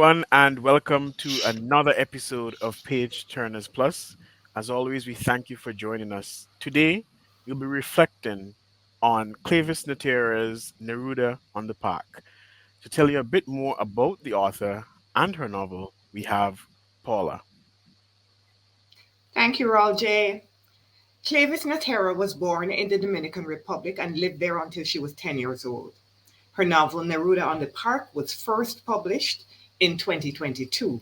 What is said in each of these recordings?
everyone, and welcome to another episode of Page Turners Plus. As always, we thank you for joining us. Today, we'll be reflecting on Cleyvis Natera's Neruda on the Park. To tell you a bit more about the author and her novel, we have Paula. Thank you, Raul J. Cleyvis Natera was born in the Dominican Republic and lived there until she was 10 years old. Her novel Neruda on the Park was first published in 2022.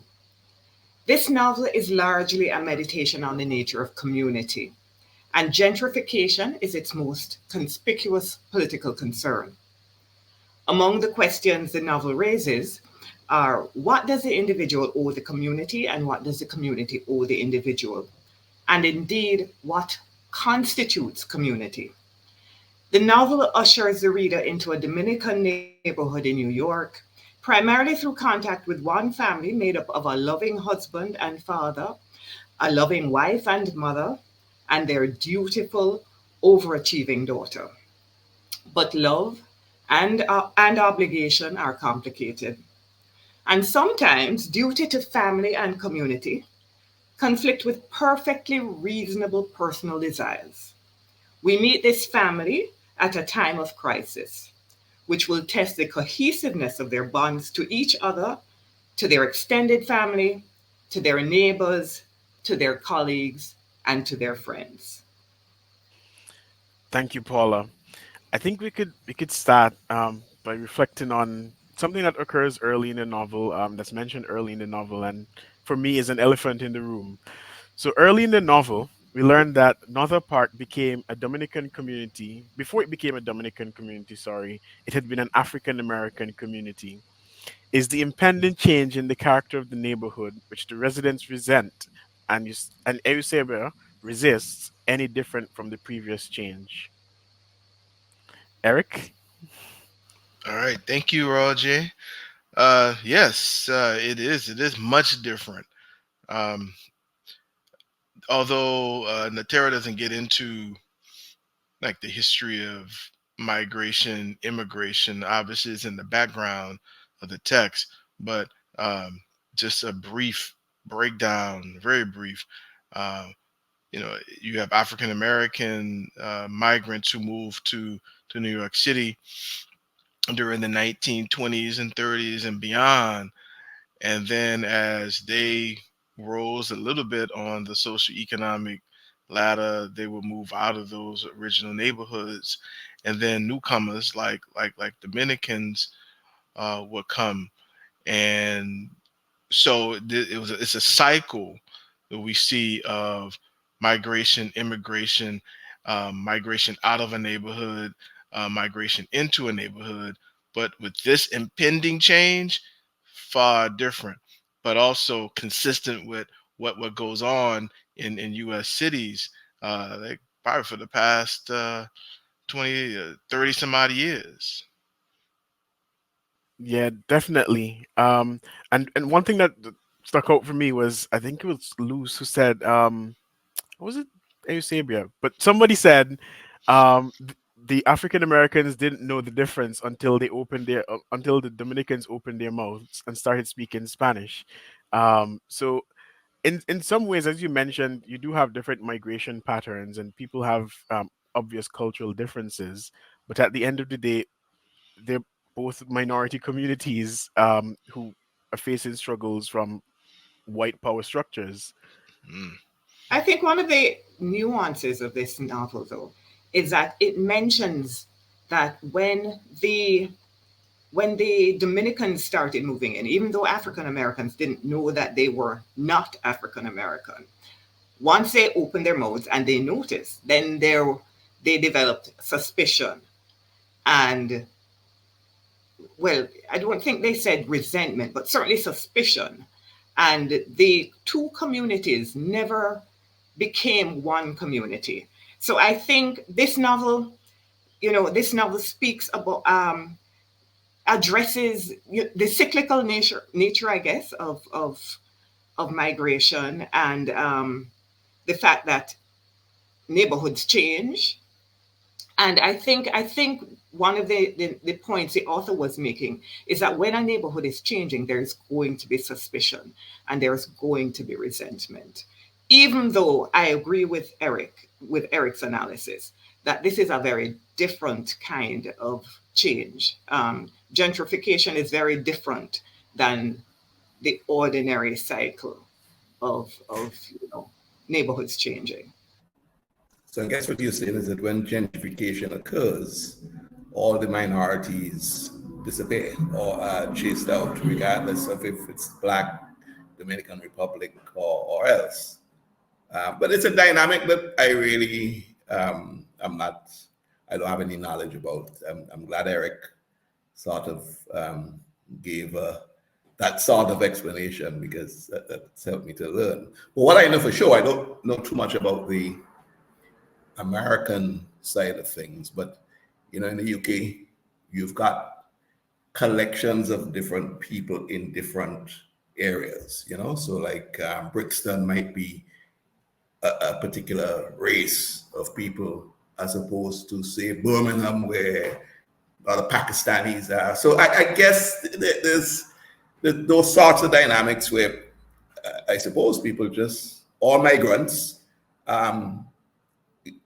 This novel is largely a meditation on the nature of community, and gentrification is its most conspicuous political concern. Among the questions the novel raises are what does the individual owe the community and what does the community owe the individual? And indeed, what constitutes community? The novel ushers the reader into a Dominican neighborhood in New York, primarily through contact with one family made up of a loving husband and father, a loving wife and mother, and their dutiful, overachieving daughter. But love and obligation are complicated. And sometimes duty to family and community conflict with perfectly reasonable personal desires. We meet this family at a time of crisis, which will test the cohesiveness of their bonds to each other, to their extended family, to their neighbors, to their colleagues, and to their friends. Thank you, Paula. I think we could start by reflecting on something that occurs early in the novel, that's mentioned early in the novel, and for me is an elephant in the room. So early in the novel, we learned that Northern Park became a Dominican community. Before it became a Dominican community, sorry, it had been an African American community. Is the impending change in the character of the neighborhood, which the residents resent, and Eusebia resists, any different from the previous change? Eric? All right, thank you, Roger. Yes, it is. It is much different. Um, although Natera doesn't get into like the history of migration, immigration, obviously it's in the background of the text, but um, just a brief breakdown, very brief. Uh, you have African American migrants who moved to New York City during the 1920s and 30s and beyond. And then as they rose a little bit on the socioeconomic ladder, they would move out of those original neighborhoods. And then newcomers like Dominicans would come. And so it's a cycle that we see of migration, immigration, migration out of a neighborhood, migration into a neighborhood. But with this impending change, far different, but also consistent with what goes on in U.S. cities, like probably for the past 20, 30 some odd years. Yeah, definitely. And one thing that stuck out for me was I think it was Luz who said, what was it? Eusebia, but somebody said, the African Americans didn't know the difference until the Dominicans opened their mouths and started speaking Spanish. So in some ways, as you mentioned, you do have different migration patterns, and people have obvious cultural differences. But at the end of the day, they're both minority communities who are facing struggles from white power structures. Mm. I think one of the nuances of this novel, though, is that it mentions that when the Dominicans started moving in, even though African Americans didn't know that they were not African American, once they opened their mouths and they noticed, then they developed suspicion and, well, I don't think they said resentment, but certainly suspicion. And the two communities never became one community. So I think this novel speaks about addresses the cyclical nature, I guess, of migration and the fact that neighborhoods change. And I think one of the points the author was making is that when a neighborhood is changing, there's going to be suspicion and there's going to be resentment. Even though I agree with Eric's analysis, that this is a very different kind of change. Gentrification is very different than the ordinary cycle of neighborhoods changing. So I guess what you're saying is that when gentrification occurs, all the minorities disappear or are chased out, regardless of if it's Black, Dominican Republic, or else. But it's a dynamic that I really, I don't have any knowledge about. I'm glad Eric sort of gave that sort of explanation because that's helped me to learn. But what I know for sure, I don't know too much about the American side of things, but in the UK, you've got collections of different people in different areas. So like Brixton might be a particular race of people, as opposed to say Birmingham, where a lot of Pakistanis are. So I guess there's those sorts of dynamics where I suppose people just all migrants. Um,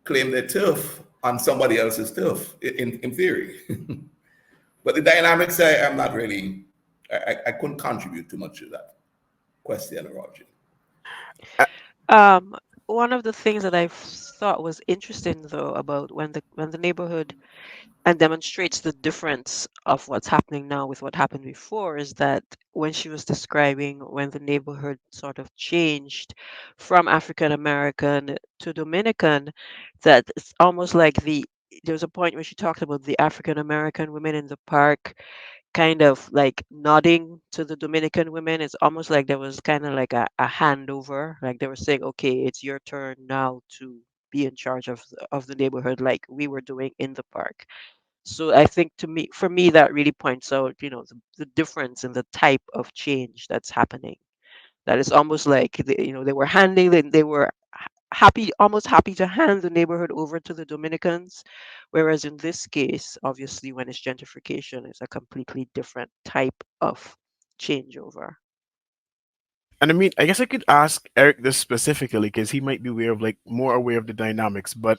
Claim their turf on somebody else's turf, in theory. But the dynamics, I'm not really, I couldn't contribute too much to that question, Roger. Uh, Um, One of the things that I thought was interesting though about when the neighborhood and demonstrates the difference of what's happening now with what happened before is that when she was describing when the neighborhood sort of changed from African American to Dominican, that it's almost like there was a point where she talked about the African American women in the park kind of like nodding to the Dominican women. It's almost like there was kind of like a handover, like they were saying, "Okay, it's your turn now to be in charge of the neighborhood, like we were doing in the park." So I think for me, that really points out, the difference in the type of change that's happening. That is almost like they were they were happy, almost happy to hand the neighborhood over to the Dominicans, whereas in this case, obviously, when it's gentrification, it's a completely different type of changeover. and I mean, I guess I could ask Eric this specifically because he might be aware of like more aware of the dynamics. But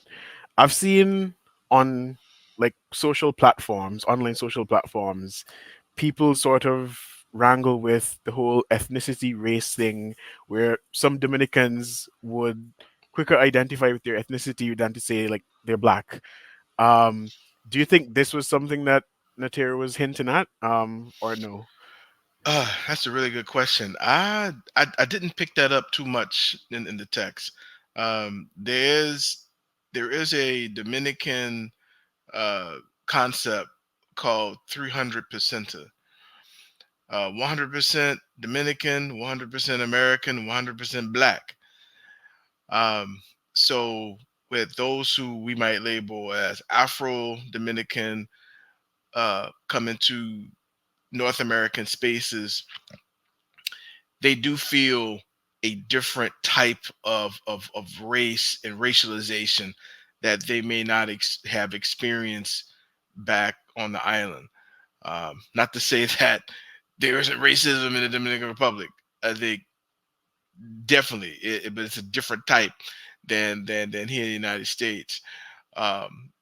I've seen on like social platforms, online social platforms, people sort of wrangle with the whole ethnicity race thing, where some Dominicans would quicker identify with their ethnicity than to say like they're black. Um, do you think this was something that Natera was hinting at, or no? That's a really good question. I didn't pick that up too much in the text. There is a Dominican uh, concept called 300%. 100% Dominican, 100% American, 100% Black. Um, so with those who we might label as Afro Dominican come into North American spaces, they do feel a different type of race and racialization that they may not have experienced back on the island. Not to say that there isn't racism in the Dominican Republic. I think definitely, but it's a different type than here in the United States.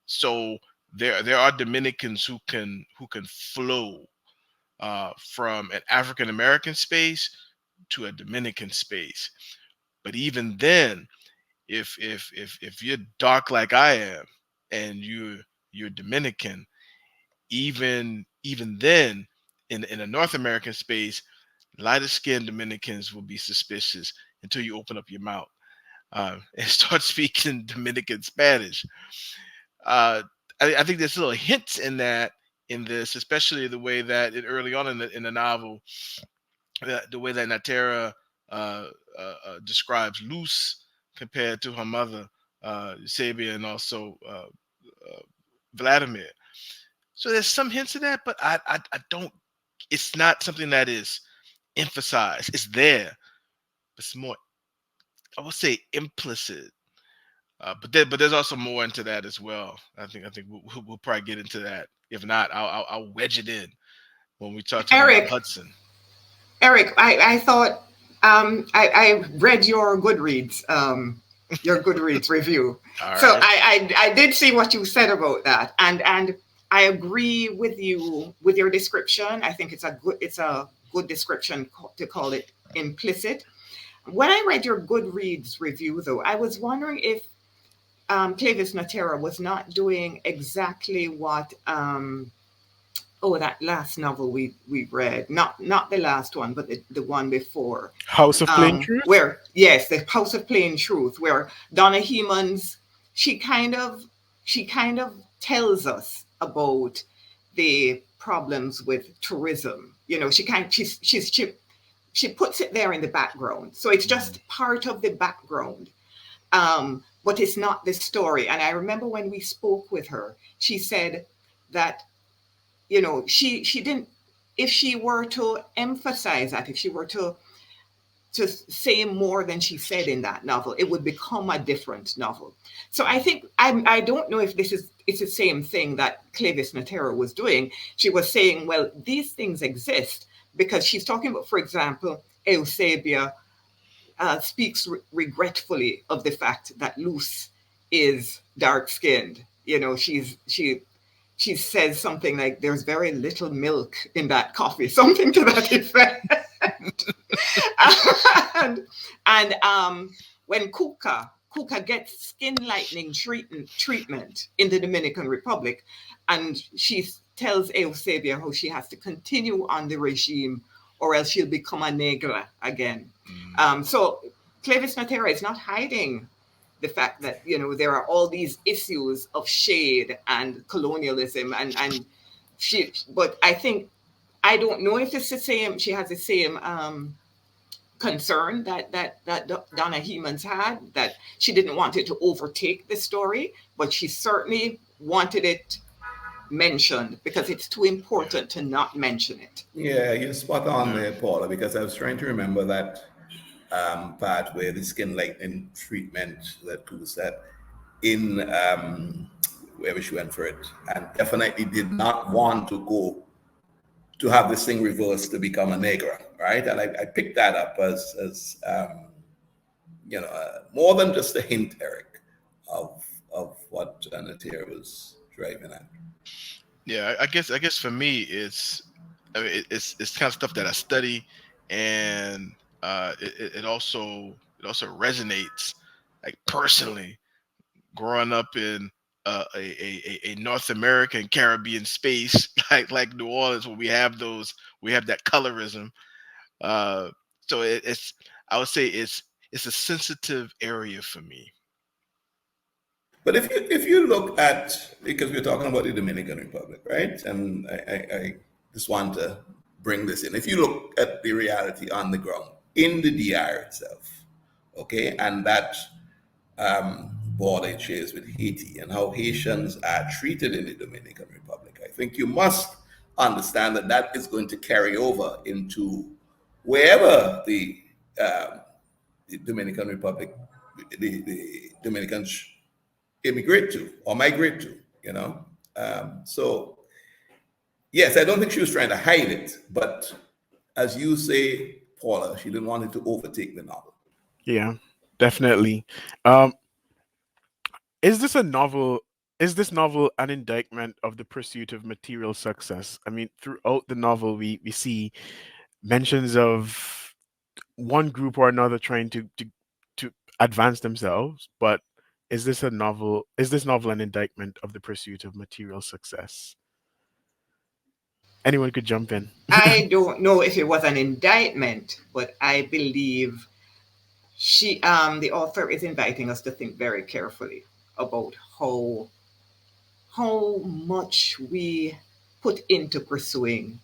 So there are Dominicans who can flow from an African American space to a Dominican space. But even then, if you're dark like I am and you're Dominican, even then, in a North American space, lighter skinned Dominicans will be suspicious until you open up your mouth and start speaking Dominican Spanish. Uh, I think there's little hints in this, especially the way that early on in the novel, the way that Natera uh, describes Luz compared to her mother, Sabia, and also Vladimir. So there's some hints of that, but I don't. It's not something that is emphasized. It's there, but it's more, I would say, implicit. but there's also more into that as well. I think we'll probably get into that. If not, I'll wedge it in when we start talking about Eric, Hudson. Eric, I thought I read your Goodreads review. All So right. I did see what you said about that, and I agree with you with your description. I think it's a good description to call it implicit. When I read your Goodreads review, though, I was wondering if Cleyvis Natera was not doing exactly what that last novel we read, not the last one, but the one before, House of Plain Truth. where yes, the House of Plain Truth, where Donna Hemans, she kind of she kind of tells us about the problems with tourism. You know, she puts it there in the background, so it's just part of the background, but it's not the story. And I remember when we spoke with her, she said that, she didn't, if she were to emphasize that, if she were to say more than she said in that novel, it would become a different novel. So I think I don't know if it's the same thing that Cleyvis Natera was doing. She was saying, well, these things exist because she's talking about, for example, Eusebia speaks regretfully of the fact that Luce is dark skinned. She says something like, "There's very little milk in that coffee," something to that effect. and when Kuka gets skin lightening treatment in the Dominican Republic, and she tells Eusebia how she has to continue on the regime or else she'll become a negra again. Mm. So Cleyvis Natera is not hiding the fact that there are all these issues of shade and colonialism, and but I think, I don't know if it's the same. She has the same concern that Donna Hemans had, that she didn't want it to overtake the story, but she certainly wanted it mentioned because it's too important to not mention it. Yeah, you're spot on Yeah. there, Paula, because I was trying to remember that part where the skin lightening treatment that Kulu said in wherever she went for it, and definitely did not want to go to have this thing reversed to become a negra, right? And I picked that up as more than just a hint, Eric, of what Natera was driving at. Yeah, I guess for me it's kind of stuff that I study, and it also resonates, like, personally, growing up in a North American Caribbean space like New Orleans, where we have that colorism. Uh, so it's I would say it's a sensitive area for me. But if you look at, because we're talking about the Dominican Republic, right? And I just want to bring this in. If you look at the reality on the ground in the DR itself, okay, and that border it shares with Haiti and how Haitians are treated in the Dominican Republic, I think you must understand that that is going to carry over into wherever um, the Dominican Republic, the Dominicans immigrate to or migrate to, you know. So, yes, I don't think she was trying to hide it, but as you say, Paula, she didn't want it to overtake the novel. Yeah, definitely. Um, is this a novel? Is this novel an indictment of the pursuit of material success? I mean, throughout the novel, we see mentions of one group or another trying to advance themselves, but is this novel an indictment of the pursuit of material success? Anyone could jump in. I don't know if it was an indictment, but I believe the author is inviting us to think very carefully about how much we put into pursuing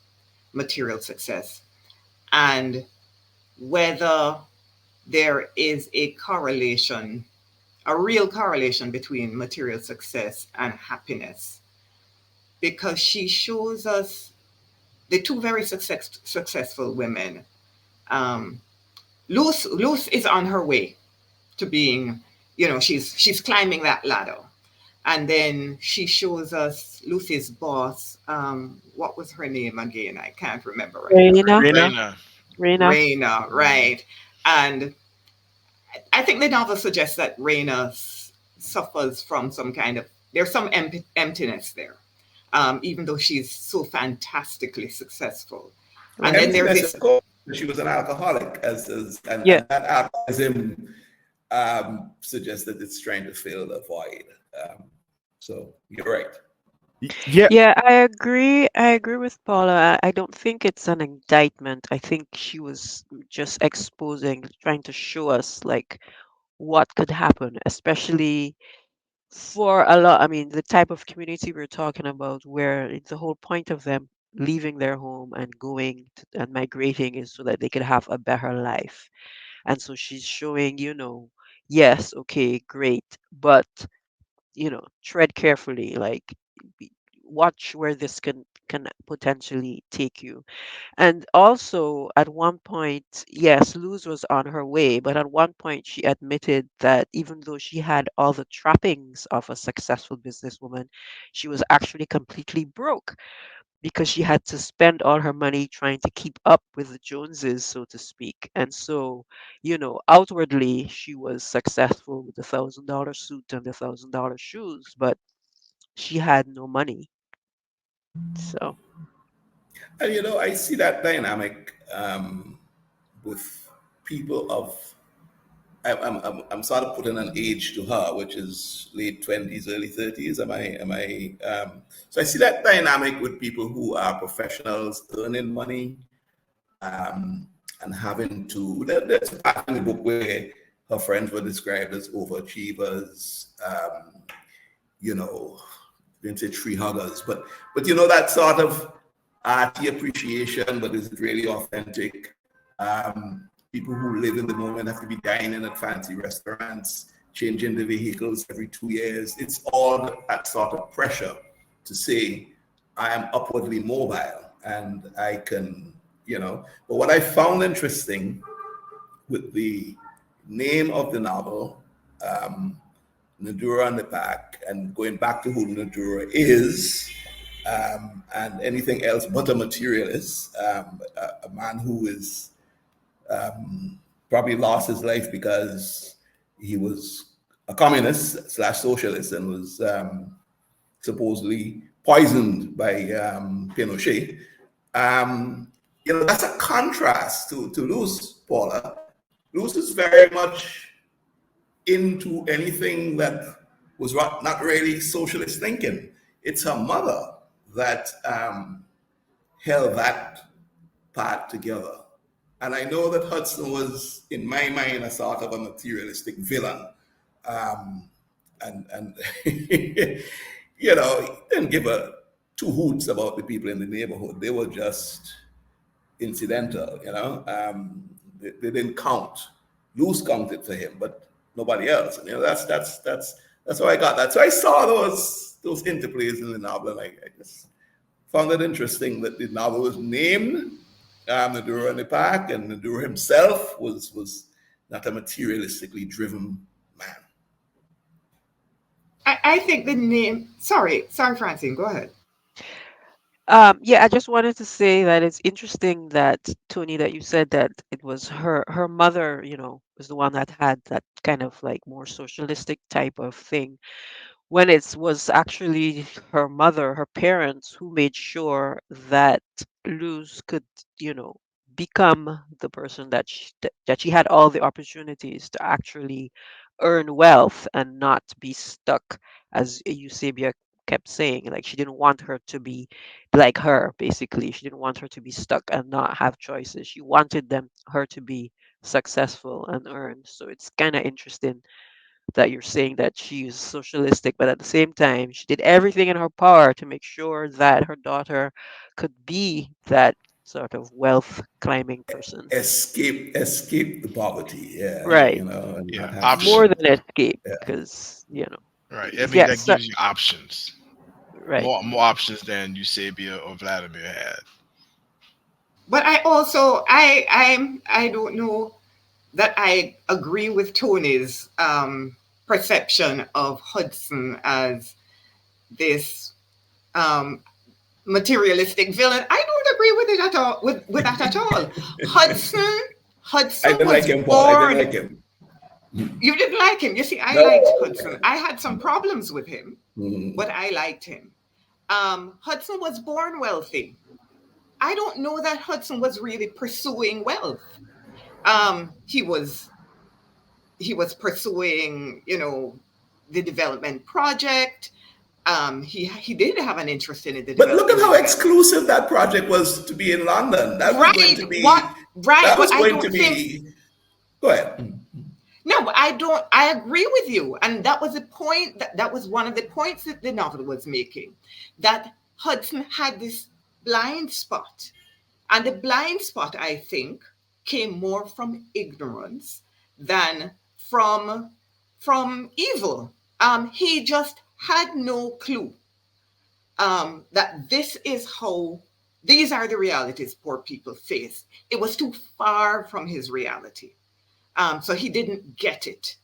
material success, and whether there is a real correlation between material success and happiness. Because she shows us the two very successful women. Um, Luce is on her way to being she's climbing that ladder. And then she shows us Lucy's boss. What was her name again? I can't remember right now. Reina, Reina. Reina. Reina. Raina, Mhm. right? And I think the novel suggests that Raina suffers from some kind of there's some emptiness there, even though she's so fantastically successful. And then Right. there's Emptiness, this. of course. She was an alcoholic, Yeah. and that alcoholism suggests that it's trying to fill the void. So you're right. Yeah. Yeah, I agree. I agree with Paula. I don't think it's an indictment. I think she was just exposing, trying to show us like what could happen, especially for a lot. I mean, the type of community we're talking about, where the whole point of them leaving their home and going to, and migrating is so that they could have a better life. And so she's showing, yes, okay, great, but tread carefully, like be- watch where this can potentially take you. And also at one point, yes, Luz was on her way, but at one point she admitted that even though she had all the trappings of a successful businesswoman, she was actually completely broke because she had to spend all her money trying to keep up with the Joneses, so to speak. And so, outwardly she was successful with the $1,000 suit and the $1,000 shoes, but she had no money. So, And I see that dynamic with people of. I'm sort of putting an age to her, which is late 20s, early 30s. So I see that dynamic with people who are professionals earning money, and having to. There's a part in the book where her friends were described as overachievers. You know, didn't say tree huggers, but that sort of arty appreciation, but is it really authentic? People who live in the moment have to be dining at fancy restaurants, changing the vehicles every 2 years. It's all that sort of pressure to say, I am upwardly mobile and I can, But what I found interesting with the name of the novel, um, Neruda and the Pack, and going back to who Neruda is, and anything else but a materialist, a man who is probably lost his life because he was a communist slash socialist and was supposedly poisoned by Pinochet. That's a contrast to Luz, Paula. Luz is very much into anything that was not really socialist thinking. It's her mother that held that part together. And I know that Hudson was, in my mind, a sort of a materialistic villain. Um, and he didn't give a two hoots about the people in the neighborhood. They were just incidental. They didn't count. Luz counted for him, but nobody else. And that's how I got that. So I saw those interplays in the novel, and I just found it interesting that the novel was named Nadura in the Park, and Nadura himself was not a materialistically driven man. I think the name. Sorry, Francine. Go ahead. yeah, I just wanted to say that it's interesting that Tony, that you said that it was her mother, was the one that had that kind of like more socialistic type of thing, when it was actually her mother, her parents, who made sure that Luz could, you know, become the person that she had all the opportunities to actually earn wealth and not be stuck, as Eusebia kept saying. Like she didn't want her to be like her, basically. She didn't want her to be stuck and not have choices. She wanted her to be successful and earn. So it's kind of interesting that you're saying that she's socialistic, but at the same time, she did everything in her power to make sure that her daughter could be that sort of wealth climbing person. Escape the poverty, yeah, Right. and Yeah, not have More option. to. than escape, Yeah. because, Right. I mean, that yes, gives you options. right. More options than Eusebia or Vladimir had. But I also I don't know that I agree with Tony's. perception of Hudson as this um, materialistic villain. I don't agree with it at all. With that at all. Hudson I Hudson didn't like was him, Paul. I didn't born. like him. You didn't like him. You see, I No. liked Hudson. I had some problems with him, Mhm. but I liked him. Hudson was born wealthy. I don't know that Hudson was really pursuing wealth. He was pursuing, the development project. He did have an interest in it, But look at in the how development. exclusive that project was to be in London. That was going Right. to What? be. Right. That But was I going to don't think. be. Go ahead. No, but I don't. I agree with you, and that was the point. That was one of the points that the novel was making. That Hudson had this blind spot, and the blind spot, I think, came more from ignorance than from evil. He just had no clue that these are the realities poor people face. It was too far from his reality, so he didn't get it.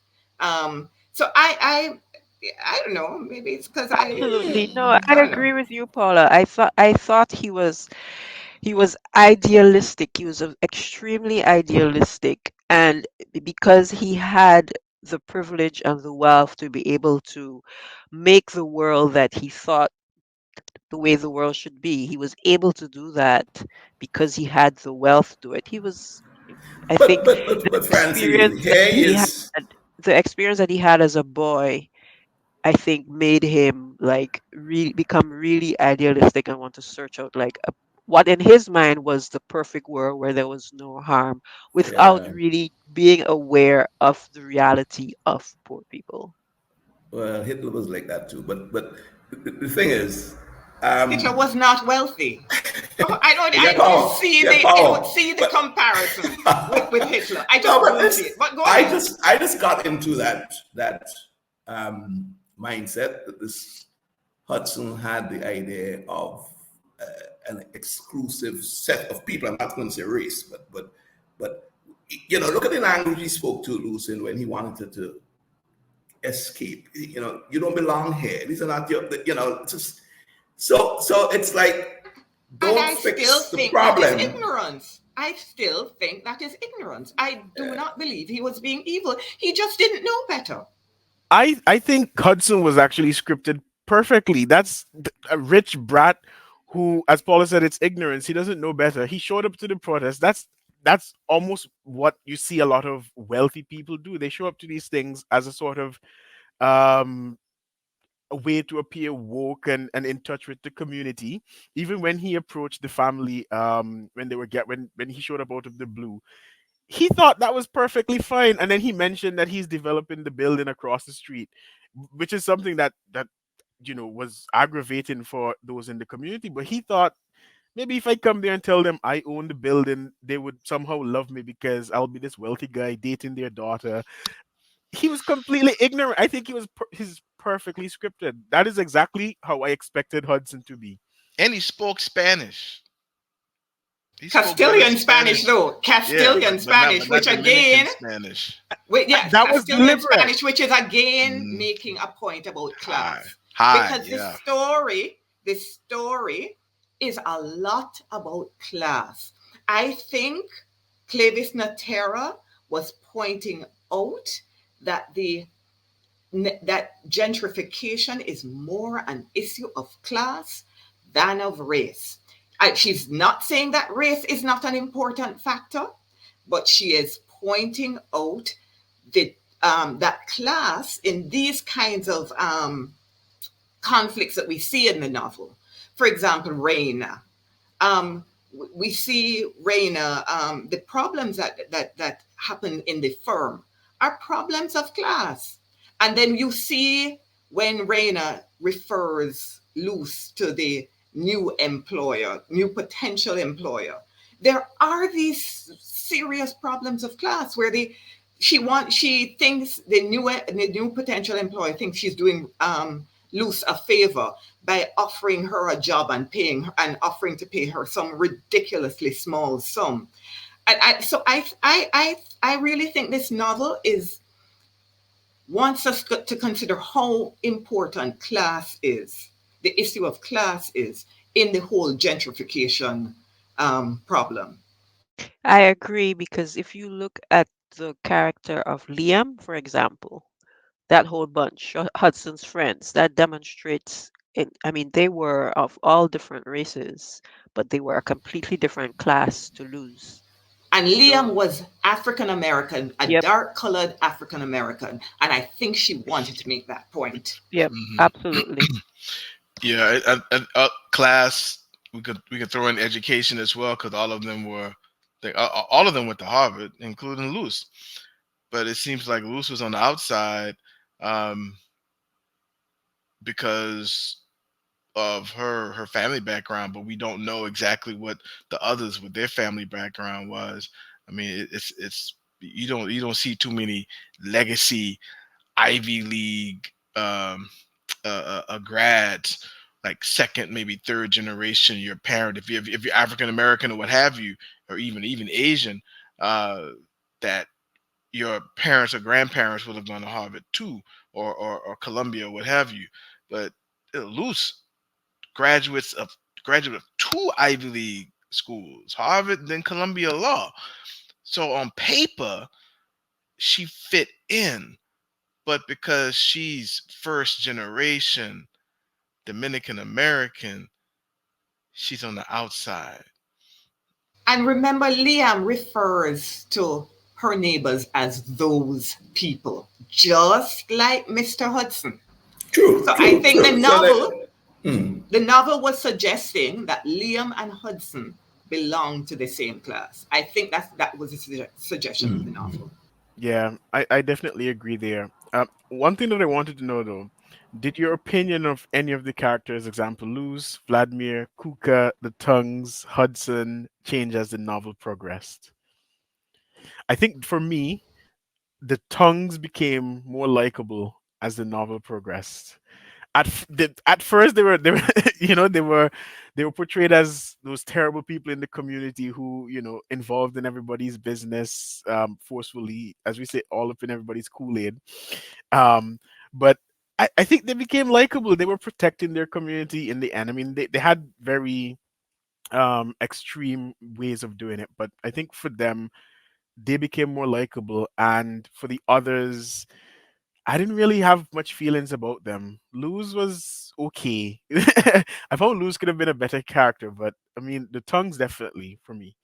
So I don't know. Maybe it's because Absolutely. No, I I don't know. agree with you, Paula. I thought he was idealistic. He was extremely idealistic, and because he had the privilege and the wealth to be able to make the world that he thought the way the world should be, he was able to do that because he had the wealth to it. I But think but the but but Francine, experience that here he had, is the experience that he had as a boy, I think made him like really become really idealistic and want to search out like what in his mind was the perfect world where there was no harm without yeah. really being aware of the reality of poor people. Well, Hitler was like that too. But the thing is, Hitler um, was not wealthy. Oh, I don't. he I had don't power. see He had the power. see the But comparison with Hitler. I no, just but don't see it. this But go I ahead. just I just got into that mindset that this Hudson had the idea of an exclusive set of people. I'm not going to say race, but look at the language he spoke to Lucien when he wanted to escape. You don't belong here. These are not your. Just so it's like And don't I still fix the think that is problem. ignorance. I still think that is ignorance. I do Yeah. not believe he was being evil. He just didn't know better. I think Hudson was actually scripted perfectly. That's a rich brat who, as Paula said, it's ignorance. He doesn't know better. He showed up to the protest. That's almost what you see a lot of wealthy people do. They show up to these things as a sort of um a way to appear woke and in touch with the community. Even when he approached the family, when they were when he showed up out of the blue, he thought that was perfectly fine. And then he mentioned that he's developing the building across the street, which is something that was aggravating for those in the community. But he thought maybe if I come there and tell them I own the building, they would somehow love me because I'll be this wealthy guy dating their daughter. He was completely ignorant. I think he's perfectly scripted. That is exactly how I expected Hudson to be. And he spoke Spanish. He spoke better Castilian Spanish, Spanish. though. Yeah, Castilian but Spanish, not which Dominican again, Spanish. yes, That was Castilian deliberate. Spanish, which is again Mm, making a point about high, class. high, Because yeah. this story is a lot about class. I think Cleyvis Natera was pointing out that gentrification is more an issue of class than of race. She's not saying that race is not an important factor, but she is pointing out the that class in these kinds of conflicts that we see in the novel. For example, Reina. Um, we see Reina. The problems that happen in the firm are problems of class, and then you see when Reina refers Luce to the new potential employer, there are these serious problems of class where she thinks the new potential employer thinks she's doing Luce a favor by offering her a job and offering to pay her some ridiculously small sum. So I really think this novel is wants us to consider how important class is, the issue of class is in the whole gentrification problem. I agree because if you look at the character of Liam, for example, that whole bunch, Hudson's friends, that demonstrates I mean, they were of all different races, but they were a completely different class to lose. And Liam So, was African American, a yep, dark colored African American. And I think she wanted to make that point. yep, Hmm. absolutely. Yeah, class. We could throw in education as well because all of them were, all of them went to Harvard, including Luce. But it seems like Luce was on the outside um, because of her family background, but we don't know exactly what the others with their family background was. I mean, it's you don't see too many legacy Ivy League grads, like second, maybe third generation. Your parent, if you're African American or what have you, or even Asian, uh, that your parents or grandparents would have gone to Harvard too, or Columbia, or what have you. But loose graduates of graduate of two Ivy League schools, Harvard, then Columbia Law. So on paper, she fit in, but because she's first generation Dominican American, she's on the outside. And remember, Liam refers to her neighbors as those people, just like Mr. Hudson. True, So I true, think true. So the novel was suggesting that Liam and Hudson belong to the same class. I think that was a suggestion of the novel. Yeah, I definitely agree there. One thing that I wanted to know though, did your opinion of any of the characters, example Luz, Vladimir, Kuka, the Tongues, Hudson, change as the novel progressed? I think for me, the Tongues became more likable as the novel progressed. At first they were they were portrayed as those terrible people in the community who involved in everybody's business, forcefully, as we say, all up in everybody's Kool-Aid. But I think they became likable. They were protecting their community in the end. I mean, they had very extreme ways of doing it, but I think for them they became more likable, and for the others I didn't really have much feelings about them. Luz was okay. I thought Luz could have been a better character, but I mean, the tongues definitely for me.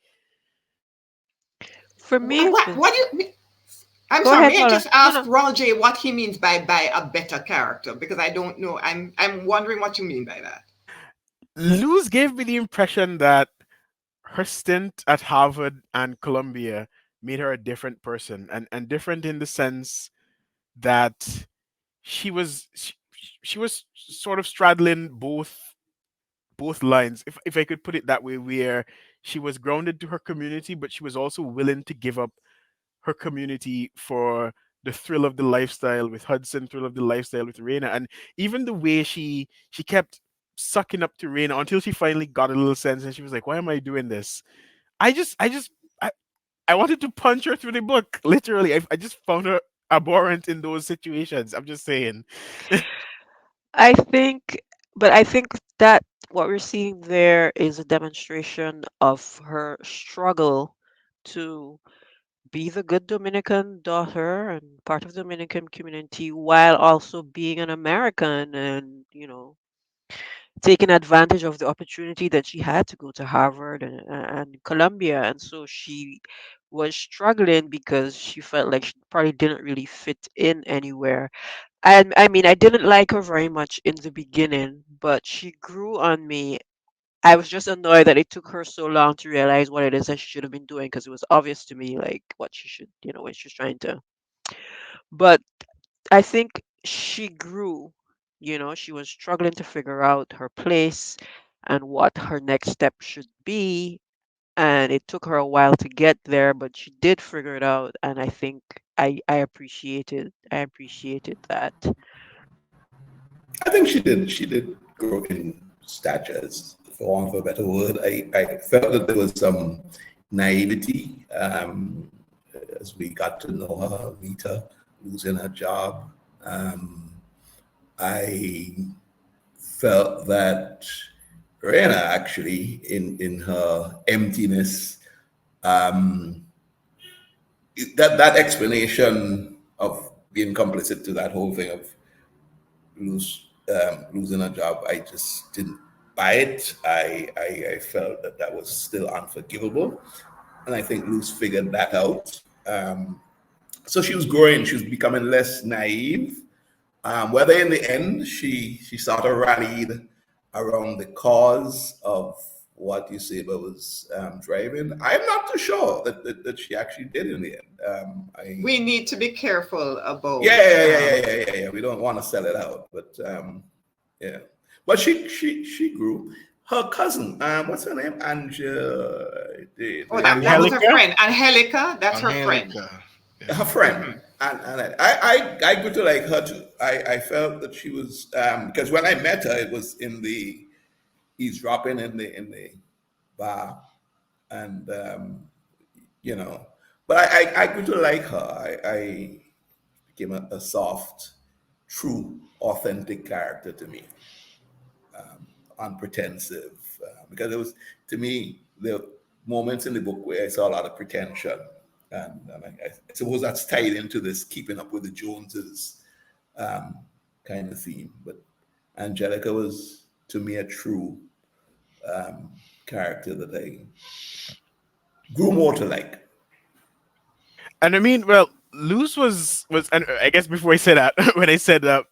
For me, it was. What do you? I'm Go sorry. ahead, May I Paula. just No, ask no. Roger what he means by a better character, because I don't know. I'm wondering what you mean by that. Luz gave me the impression that her stint at Harvard and Columbia made her a different person, and different in the sense that she was sort of straddling both lines, if I could put it that way, where she was grounded to her community, but she was also willing to give up her community for the thrill of the lifestyle with Hudson, thrill of the lifestyle with Raina, and even the way she kept sucking up to Raina until she finally got a little sense and she was like, "Why am I doing this?" I just I wanted to punch her through the book. Literally, I just found her abhorrent in those situations. I'm just saying. I think, but I think that what we're seeing there is a demonstration of her struggle to be the good Dominican daughter and part of the Dominican community while also being an American and, taking advantage of the opportunity that she had to go to Harvard and Columbia. And so she was struggling because she felt like she probably didn't really fit in anywhere. And I mean, I didn't like her very much in the beginning, but she grew on me. I was just annoyed that it took her so long to realize what it is that she should have been doing because it was obvious to me, like what she should, when she was trying to. But I think she grew. She was struggling to figure out her place and what her next step should be. And it took her a while to get there, but she did figure it out. And I think I appreciated that. I think she did grow in statures, for want of a better word. I felt that there was some naivety as we got to know her, meet her. losing her job. Um, I felt that Rena actually, in her emptiness, um, that explanation of being complicit to that whole thing of losing a job, I just didn't buy it. I felt that that was still unforgivable, and I think Luz figured that out. So she was growing, she was becoming less naive. Whether in the end she sort of rallied around the cause of what Eusebia was driving, I'm not too sure that she actually did in the end. I We need to be careful Yeah, about. yeah, yeah, yeah, yeah, yeah, yeah. We don't want to sell it out, but yeah. But she grew. Her cousin, what's her name? Oh, that was her Angelica. friend. Angelica, that's her friend. Angelica. Yeah. her friend, Hmm. and I grew to like her too. I felt that she was because when I met her, it was in the eavesdropping in the bar, and you know, but I grew to like her. I became a soft, true, authentic character to me, unpretensive. Because it was, to me, the moments in the book where I saw a lot of pretension. And I suppose that's tied into this keeping up with the Joneses um, kind of theme. But Angelica was, to me, a true character that I grew more to like. And I mean, well, Luz was, and I guess before I said that, when I said that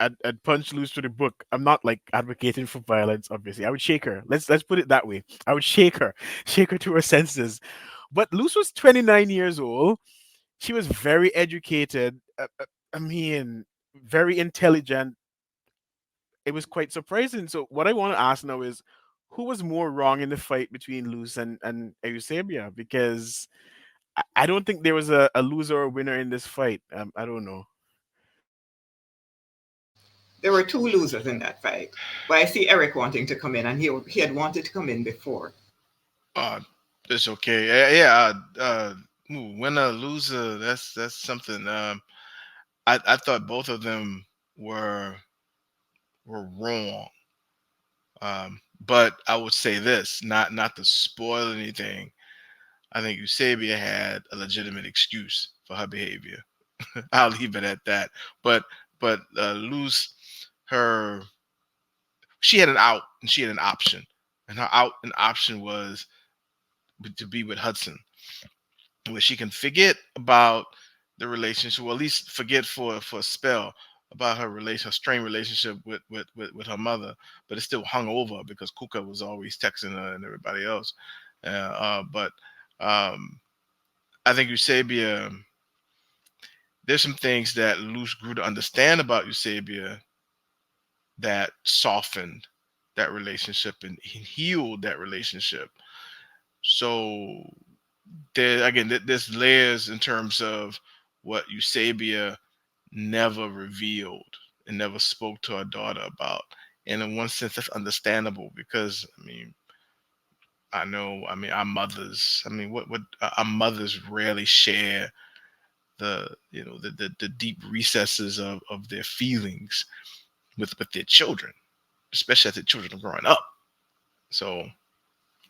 I'd punch Luz through the book, I'm not like advocating for violence. Obviously, I would shake her. Let's put it that way. I would shake her to her senses. But Luz was 29 years old. She was very educated. I mean, very intelligent. It was quite surprising. So, what I want to ask now is, who was more wrong in the fight between Luz and Eusebia? Because I don't think there was a loser or winner in this fight. I don't know. There were two losers in that fight. But I see Eric wanting to come in, and he had wanted to come in before. Uh, it's okay. Yeah. Winner, loser. That's something. I thought both of them were wrong. But I would say this, not to spoil anything. I think Eusebia had a legitimate excuse for her behavior. I'll leave it at that. But Luz, her she had an out and she had an option, and her out and option was to be with Hudson, where she can forget about the relationship, or at least forget for a spell about her strained relationship with her mother, but it still hung over because Kuka was always texting her and everybody else. But um, I think Eusebia, there's some things that Luz grew to understand about Eusebia that softened that relationship and healed that relationship. So there again, there's layers in terms of what Eusebia never revealed and never spoke to her daughter about. And in one sense, that's understandable because I mean, I know, I mean, our mothers, I mean, what our mothers rarely share the deep recesses of their feelings with their children, especially as the children are growing up. So And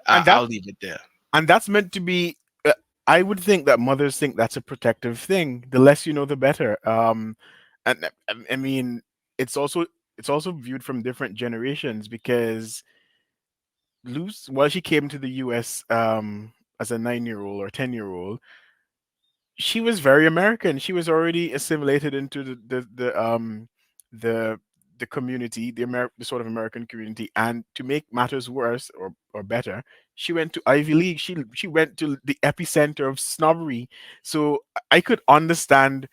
I'll that leave it there. and that's meant to be. I would think that mothers think that's a protective thing. The less you know, the better. And I mean, it's also it's also viewed from different generations because Luz, while she came to the U.S. As a 9-year-old or 10-year-old, she was very American. She was already assimilated into the the community, the sort of American community. And to make matters worse or better, she went to Ivy League. She went to the epicenter of snobbery. So I could understand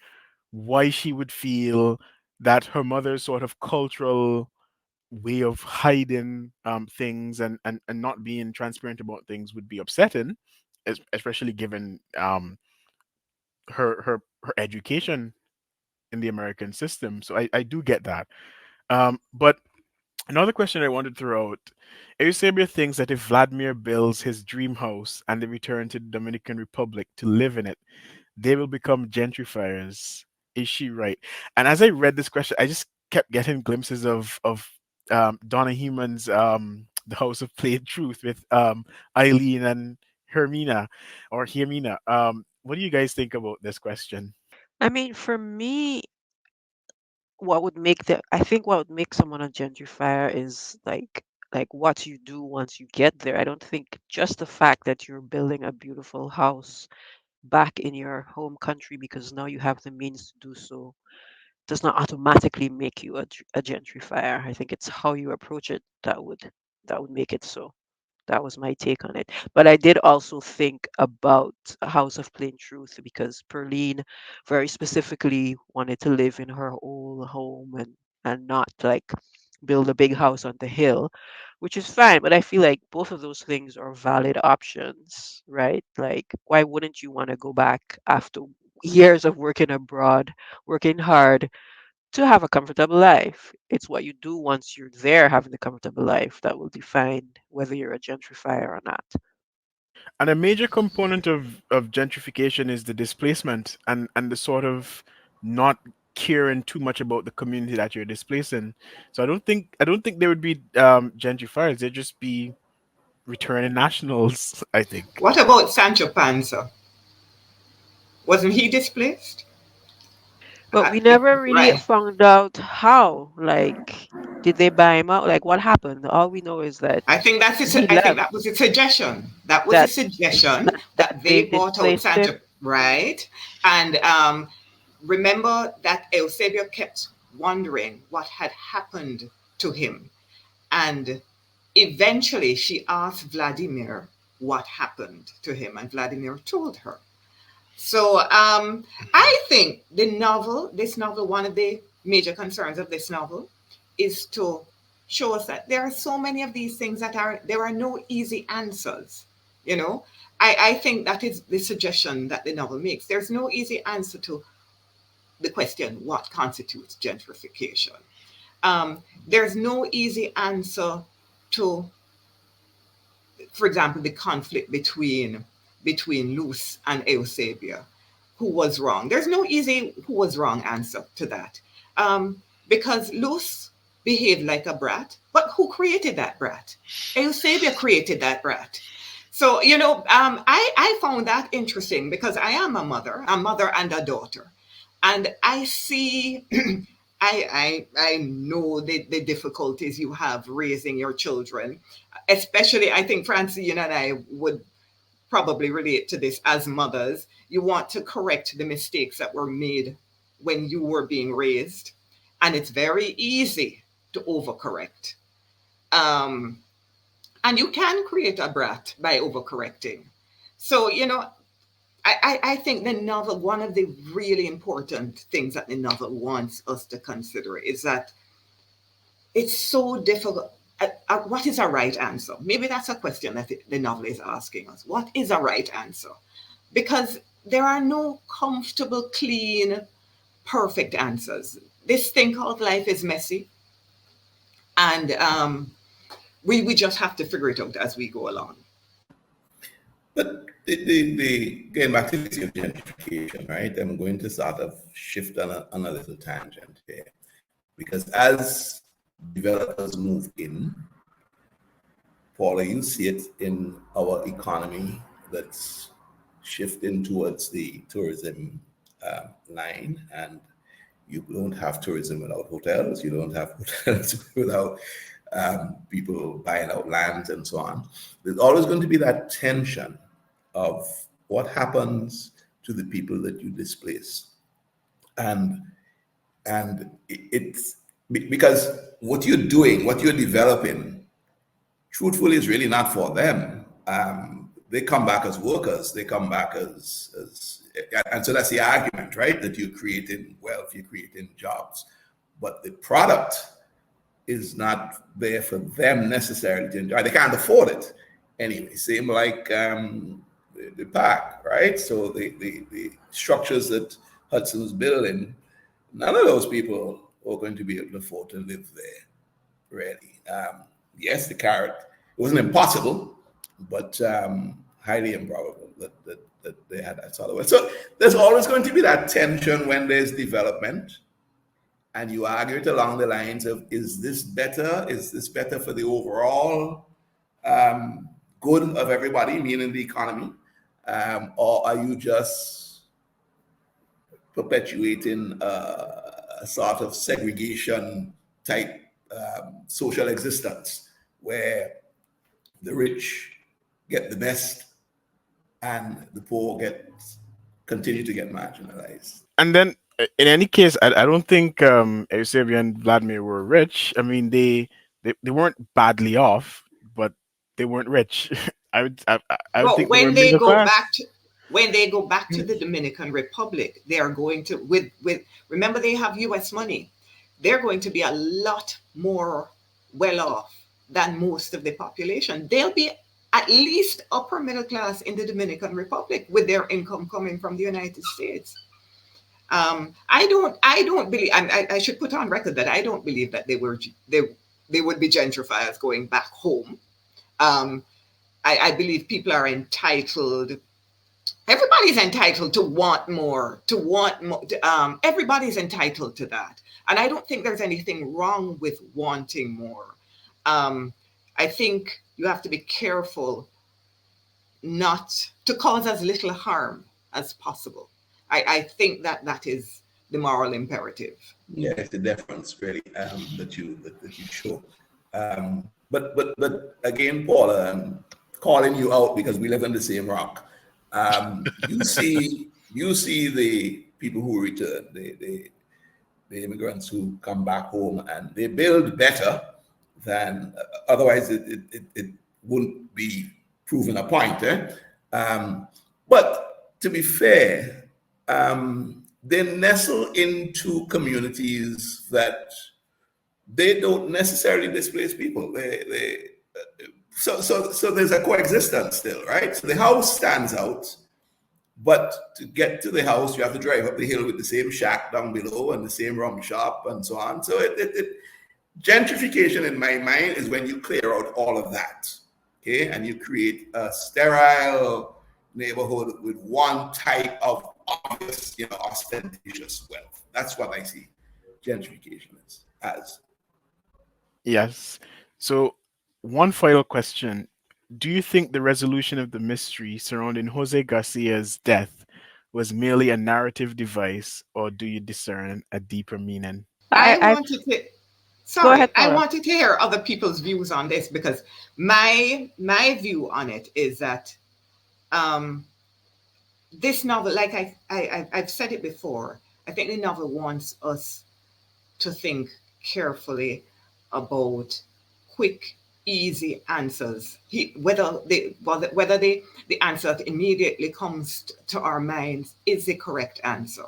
why she would feel that her mother's sort of cultural way of hiding things and not being transparent about things would be upsetting, especially given her education in the American system. So I do get that. But another question I wanted to throw out: Eusebio thinks that if Vladimir builds his dream house and they return to the Dominican Republic to live in it, they will become gentrifiers. is she right? And as I read this question, I just kept getting glimpses of Donna Human's The House of Plain Truth with Eileen and Hermina or Hermina. What do you guys think about this question? I mean, for me, I think what would make someone a gentrifier is like what you do once you get there. I don't think just the fact that you're building a beautiful house back in your home country because now you have the means to do so does not automatically make you a gentrifier. I think it's how you approach it that would make it so. That was my take on it. But I did also think about a House of Plain Truth because Perline very specifically wanted to live in her old home and not like build a big house on the hill, which is fine. But I feel like both of those things are valid options, right? Like, why wouldn't you want to go back after years of working abroad, working hard, to have a comfortable life? It's what you do once you're there having a comfortable life that will define whether you're a gentrifier or not. And a major component of gentrification is the displacement and the sort of not caring too much about the community that you're displacing. So I don't think they would be gentrifiers. They'd just be returning nationals, I think. What about Sancho Panza? Wasn't he displaced? But we never really Right. found out how. Like, did they buy him out? Like, what happened? All we know is that he I think left, that was a suggestion. That was a that suggestion that that they they bought out displaced Sancho, him. right? And remember that Eusebio kept wondering what had happened to him. And eventually she asked Vladimir what happened to him, and Vladimir told her. So I think this novel, one of the major concerns of this novel is to show us that there are so many of these things there are no easy answers. You know, I think that is the suggestion that the novel makes. There's no easy answer to the question, what constitutes gentrification? There's no easy answer to, for example, the conflict between Luz and Eusebia. Who was wrong? There's no easy who was wrong answer to that, because Luz behaved like a brat. But who created that brat? Eusebia created that brat. So I found that interesting because I am a mother and a daughter, and I see. I know the difficulties you have raising your children, especially I think Francine and I would probably relate to this as mothers. You want to correct the mistakes that were made when you were being raised, and it's very easy to overcorrect. Um, and you can create a brat by overcorrecting. So, I think the novel, one of the really important things that the novel wants us to consider is that it's so difficult. What is a right answer? Maybe that's a question that the novel is asking us. What is a right answer? Because there are no comfortable, clean, perfect answers. This thing called life is messy, and we just have to figure it out as we go along. But the getting back to the issue of gentrification, right? I'm going to sort of shift on a little tangent here. Because as developers move in, Paula, you see it in our economy that's shifting towards the tourism line, and you don't have tourism without hotels. You don't have hotels without people buying out lands and so on. There's always going to be that tension of what happens to the people that you displace, and it's because what you're doing, what you're developing, truthfully, is really not for them. They come back as workers. They come back and so that's the argument, right? That you're creating wealth, you're creating jobs, but the product is not there for them necessarily to enjoy. They can't afford it anyway. Same like the park, right? So the structures that Hudson's building, none of those people are going to be able to afford to live there, really. Yes, the carrot, it wasn't impossible, but highly improbable that that they had that sort of way. So there's always going to be that tension when there's development, and you argue it along the lines of, is this better? Is this better for the overall good of everybody, meaning the economy? Or are you just perpetuating a sort of segregation type social existence where the rich get the best and the poor get continue to get marginalized? And then in any case, I don't think Eusebio and Vladimir were rich. I mean, they weren't badly off, but they weren't rich. I would But think they were middle class. when they go back to the Dominican Republic, they are going to with remember they have US money. They're going to be a lot more well off than most of the population. They'll be at least upper middle class in the Dominican Republic with their income coming from the United States. I don't believe. I should put on record that I don't believe that they would be gentrifiers going back home. Um, I believe people are entitled. Everybody's entitled to want more, to want more. Everybody's entitled to that. And I don't think there's anything wrong with wanting more. Um, I think you have to be careful not to cause as little harm as possible. I think that that is the moral imperative. Yeah, it's the difference really that you show. But again, Paul, calling you out because we live in the same rock. You see the people who return, the immigrants who come back home, and they build better than otherwise it wouldn't be proven a point. But to be fair, they nestle into communities that they don't necessarily displace people. So there's a coexistence still, right? So the house stands out, but to get to the house, you have to drive up the hill with the same shack down below and the same rum shop and so on. So gentrification, in my mind, is when you clear out all of that, okay, and you create a sterile neighborhood with one type of obvious, ostentatious wealth. That's what I see gentrification is as. Yes. So, one final question. Do you think the resolution of the mystery surrounding Jose Garcia's death was merely a narrative device, or do you discern a deeper meaning? I I wanted to Go sorry, ahead, I Paula. wanted to hear other people's views on this because my view on it is that um, this novel, like I've said it before, I think the novel wants us to think carefully about quick, easy answers. Whether the answer that immediately comes to our minds is the correct answer.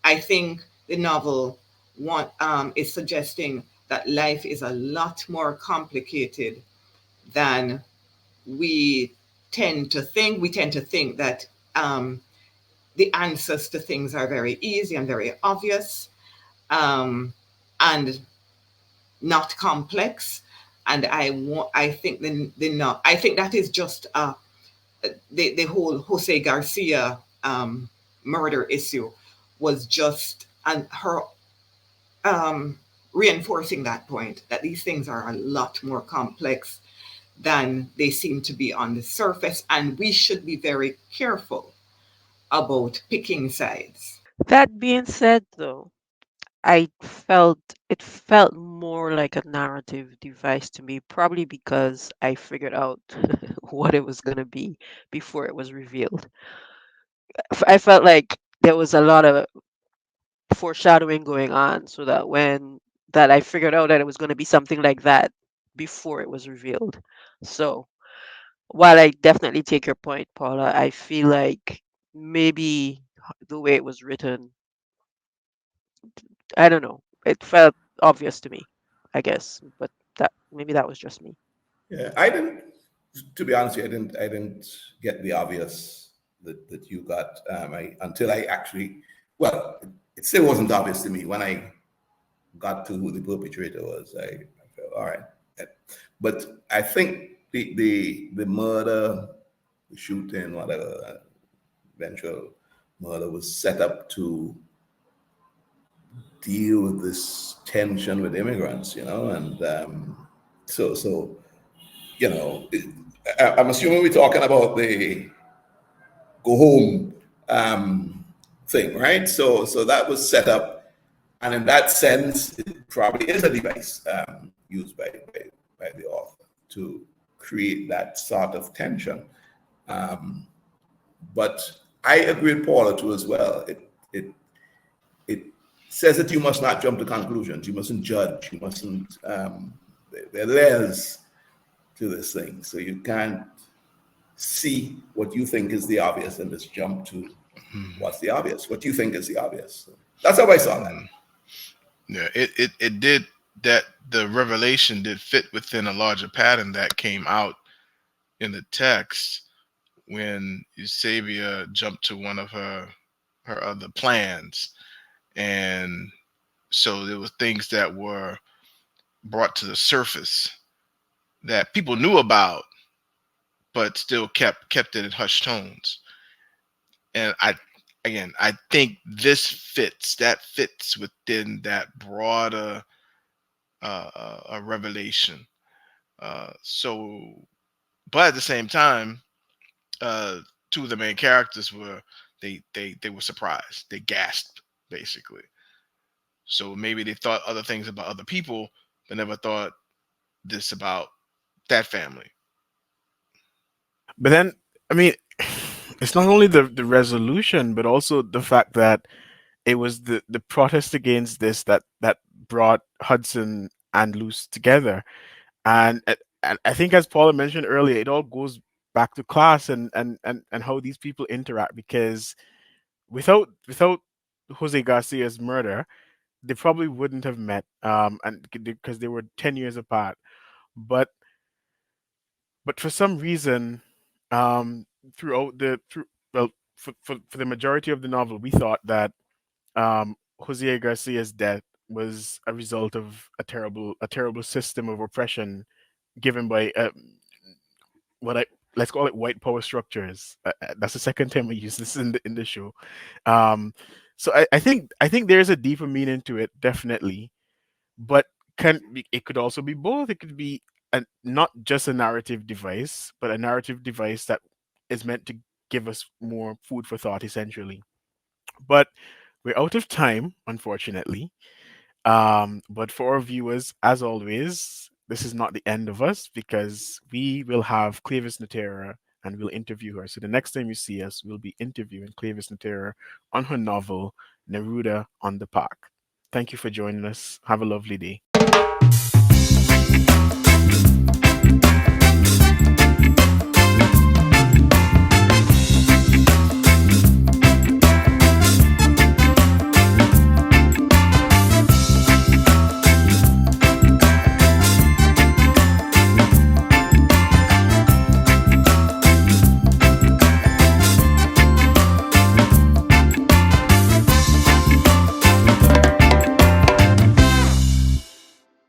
I think the novel is suggesting that life is a lot more complicated than we tend to think. We tend to think that the answers to things are very easy and very obvious, um, and not complex. And I think I think that is just the whole Jose Garcia murder issue was just her um, reinforcing that point that these things are a lot more complex than they seem to be on the surface, and we should be very careful about picking sides. That being said, though, I felt it felt more like a narrative device to me, probably because I figured out what it was gonna be before it was revealed. I felt like there was a lot of foreshadowing going on, so that when that I figured out that it was going to be something like that before it was revealed. So while I definitely take your point, Paula, I feel like maybe the way it was written, I don't know, it felt obvious to me, I guess, but that maybe that was just me. Yeah, I didn't. To be honest, with you, I didn't get the obvious that you got. Until I actually, well, it still wasn't obvious to me when I got to who the perpetrator was. I felt all right, but I think the murder, the shooting, whatever, eventual murder was set up to deal with this tension with immigrants, and so I'm assuming we're talking about the go home thing, right? So that was set up, and in that sense, it probably is a device used by the author to create that sort of tension. Um, but I agree with Paula too as well. It says that you must not jump to conclusions. You mustn't judge. You mustn't. There are layers to this thing, so you can't see what you think is the obvious and just jump to what's the obvious. What you think is the obvious. So that's how I saw that. Yeah, it did that. The revelation did fit within a larger pattern that came out in the text when Eusebia jumped to one of her other plans, and so there were things that were brought to the surface that people knew about, but still kept it in hushed tones. And I think this fits within that broader revelation. So, but at the same time, uh, two of the main characters were they were surprised, they gasped basically. So maybe they thought other things about other people, but never thought this about that family. But then, I mean, it's not only the resolution, but also the fact that it was the protest against this that brought Hudson and Luce together. And I think, as Paula mentioned earlier, it all goes back to class and how these people interact, because without Jose Garcia's murder, they probably wouldn't have met, and because they were 10 years apart. But for some reason, throughout the through well for the majority of the novel, we thought that Jose Garcia's death was a result of a terrible system of oppression given by what I let's call it white power structures. That's the second time we use this in the show. Um, so I think there's a deeper meaning to it, definitely, but it could also be both. It could be not just a narrative device, but a narrative device that is meant to give us more food for thought, essentially. But we're out of time, unfortunately. But for our viewers, as always, this is not the end of us, because we will have Cleyvis Natera and we'll interview her. So the next time you see us, we'll be interviewing Cleyvis Natera on her novel Neruda on the Park. Thank you for joining us. Have a lovely day.